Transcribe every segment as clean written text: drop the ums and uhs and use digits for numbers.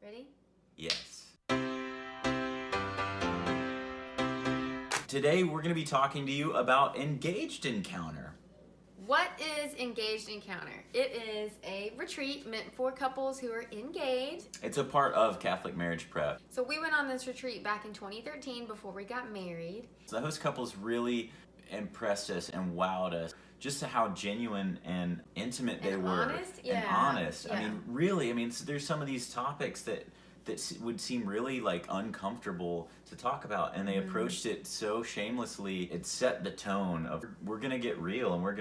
Ready? Yes. Today we're going to be talking to you about Engaged Encounter. What is Engaged Encounter? It is a retreat meant for couples who are engaged. It's a part of Catholic Marriage Prep. So we went on this retreat back in 2013 before we got married. So the host couples really impressed us and wowed us just to how genuine and intimate they And were. honest? And Yeah. honest. Yeah. I mean, really, so there's some of these topics that would seem really like uncomfortable to talk about, and they approached it so shamelessly. It set the tone of we're gonna get real and we're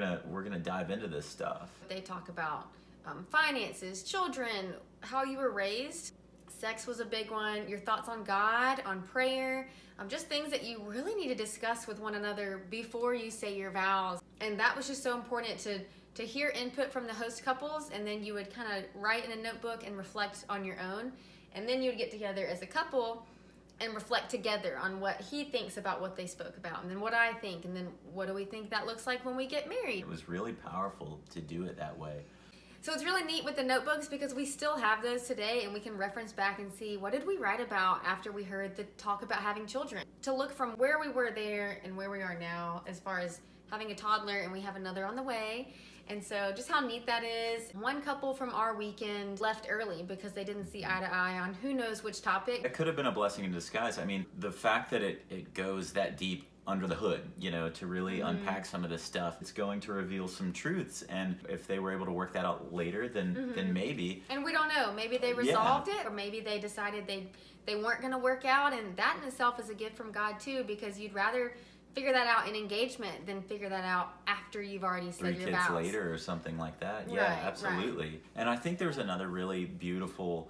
gonna dive into this stuff. They talk about finances, children, how you were raised. Sex was a big one. Your thoughts on God, on prayer, just things that you really need to discuss with one another before you say your vows. And that was just so important to hear input from the host couples, and then you would kind of write in a notebook and reflect on your own. And then you would get together as a couple and reflect together on what he thinks about what they spoke about, and then what I think, and then what do we think that looks like when we get married. It was really powerful to do it that way. So it's really neat with the notebooks because we still have those today, and we can reference back and see what did we write about after we heard the talk about having children. To look from where we were there and where we are now as far as having a toddler, and we have another on the way. And so just how neat that is. One couple from our weekend left early because they didn't see eye to eye on who knows which topic. It could have been a blessing in disguise. I mean, the fact that it goes that deep under the hood, to really unpack some of this stuff, it's going to reveal some truths. And if they were able to work that out later, then maybe. And we don't know. Maybe they resolved it, or maybe they decided they weren't going to work out. And that in itself is a gift from God too, because you'd rather figure that out in engagement than figure that out after you've already said your vows. 3 kids later or something like that. Right, Yeah, absolutely. right. And I think there was another really beautiful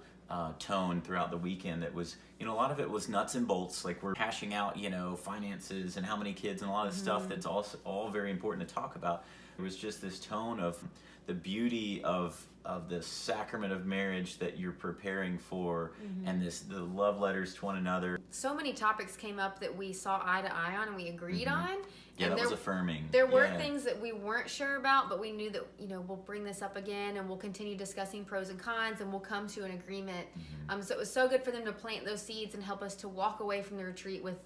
tone throughout the weekend that was, a lot of it was nuts and bolts, like we're hashing out, finances and how many kids and a lot of stuff that's also all very important to talk about. It was just this tone of the beauty of the sacrament of marriage that you're preparing for, and the love letters to one another. So many topics came up that we saw eye to eye on and we agreed on. Yeah, and that was affirming. There were Yeah. things that we weren't sure about, but we knew that, we'll bring this up again and we'll continue discussing pros and cons, and we'll come to an agreement. So it was so good for them to plant those seeds and help us to walk away from the retreat with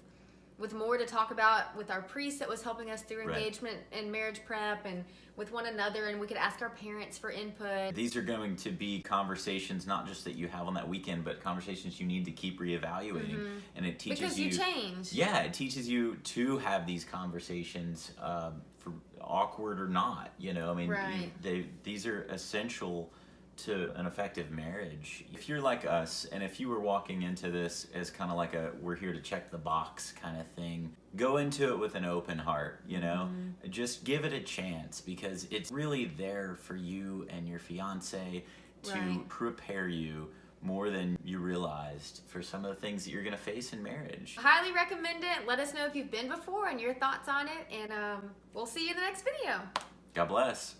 more to talk about with our priest that was helping us through Right. engagement and marriage prep, and with one another, and we could ask our parents for input. These are going to be conversations not just that you have on that weekend, but conversations you need to keep reevaluating. And it teaches Because you change. Yeah, it teaches you to have these conversations, for awkward or not. Right. These are essential to an effective marriage. If you're like us, and if you were walking into this as kind of like we're here to check the box kind of thing, go into it with an open heart, Just give it a chance, because it's really there for you and your fiance to Right. prepare you more than you realized for some of the things that you're going to face in marriage. Highly recommend it. Let us know if you've been before and your thoughts on it, and we'll see you in the next video. God bless.